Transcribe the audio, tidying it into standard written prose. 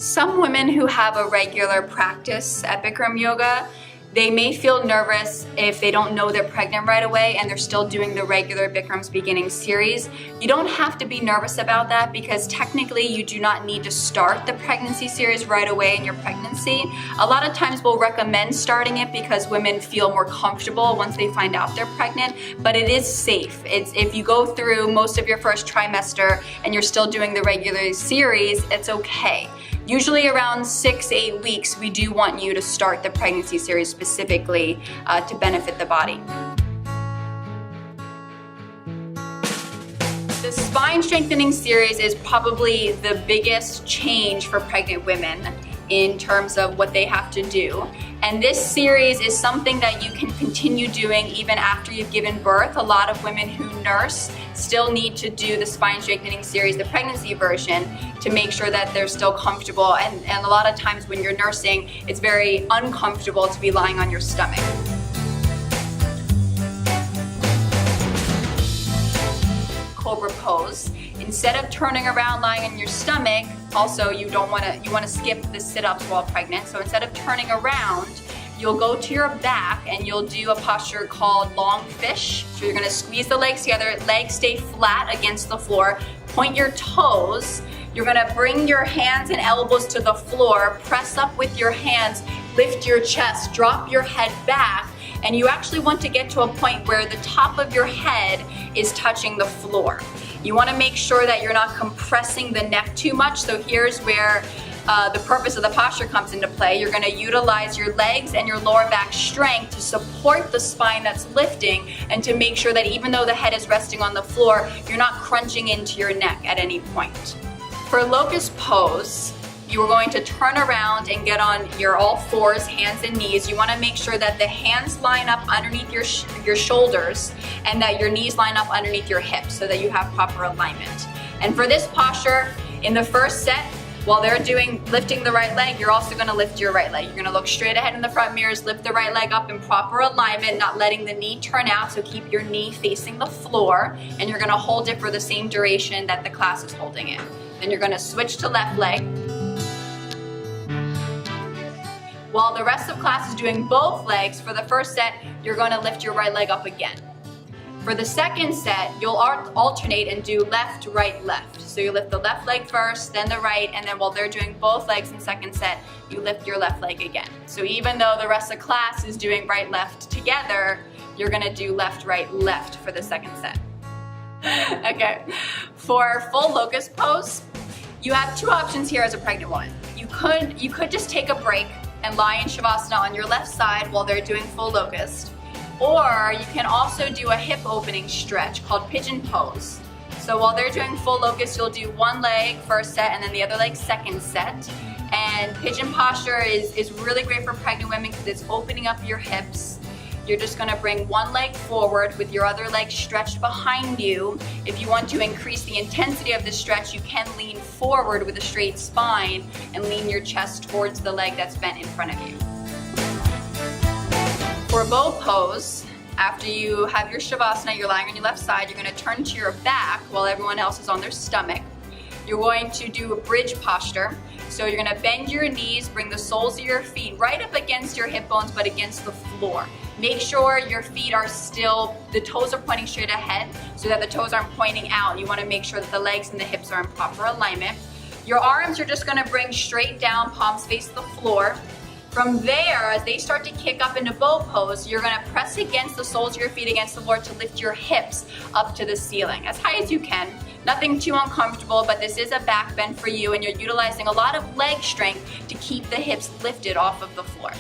Some women who have a regular practice at Bikram Yoga, they may feel nervous if they don't know they're pregnant right away and they're still doing the regular Bikram's Beginning series. You don't have to be nervous about that because technically you do not need to start the pregnancy series right away in your pregnancy. A lot of times we'll recommend starting it because women feel more comfortable once they find out they're pregnant, but it is safe. If you go through most of your first trimester and you're still doing the regular series, it's okay. Usually around 6-8 weeks, we do want you to start the pregnancy series specifically to benefit the body. The spine strengthening series is probably the biggest change for pregnant women in terms of what they have to do. And this series is something that you can continue doing even after you've given birth. A lot of women who nurse still need to do the spine strengthening series, the pregnancy version, to make sure that they're still comfortable. And a lot of times when you're nursing, it's very uncomfortable to be lying on your stomach. Cobra pose. Instead of turning around lying on your stomach, also you want to skip the sit-ups while pregnant. So instead of turning around, you'll go to your back and you'll do a posture called long fish. So you're going to squeeze the legs together, legs stay flat against the floor, point your toes. You're going to bring your hands and elbows to the floor, press up with your hands, lift your chest, drop your head back, and you actually want to get to a point where the top of your head is touching the floor. You want to make sure that you're not compressing the neck too much. So here's where the purpose of the posture comes into play. You're going to utilize your legs and your lower back strength to support the spine that's lifting and to make sure that even though the head is resting on the floor, you're not crunching into your neck at any point. For Locust pose, you are going to turn around and get on your all fours, hands and knees. You want to make sure that the hands line up underneath your shoulders and that your knees line up underneath your hips so that you have proper alignment. And for this posture, in the first set, while they're lifting the right leg, you're also going to lift your right leg. You're going to look straight ahead in the front mirrors, lift the right leg up in proper alignment, not letting the knee turn out, so keep your knee facing the floor, and you're going to hold it for the same duration that the class is holding it. Then you're going to switch to left leg. While the rest of class is doing both legs, for the first set, you're going to lift your right leg up again. For the second set, you'll alternate and do left, right, left. So you lift the left leg first, then the right, and then while they're doing both legs in second set, you lift your left leg again. So even though the rest of class is doing right, left together, you're going to do left, right, left for the second set. Okay, for full locust pose, you have two options here as a pregnant woman. You could just take a break and lie in Savasana on your left side while they're doing full locust. Or you can also do a hip opening stretch called pigeon pose. So while they're doing full locust, you'll do one leg first set and then the other leg second set. And pigeon posture is really great for pregnant women because it's opening up your hips. You're just going to bring one leg forward with your other leg stretched behind you. If you want to increase the intensity of the stretch, you can lean forward with a straight spine and lean your chest towards the leg that's bent in front of you. For bow pose, after you have your Savasana, you're lying on your left side, you're going to turn to your back while everyone else is on their stomach. You're going to do a bridge posture. So you're going to bend your knees, bring the soles of your feet right up against your hip bones but against the floor. Make sure your feet are still, the toes are pointing straight ahead so that the toes aren't pointing out. You want to make sure that the legs and the hips are in proper alignment. Your arms are just going to bring straight down, palms face the floor. From there, as they start to kick up into bow pose, you're going to press against the soles of your feet against the floor to lift your hips up to the ceiling as high as you can. Nothing too uncomfortable, but this is a back bend for you and you're utilizing a lot of leg strength to keep the hips lifted off of the floor.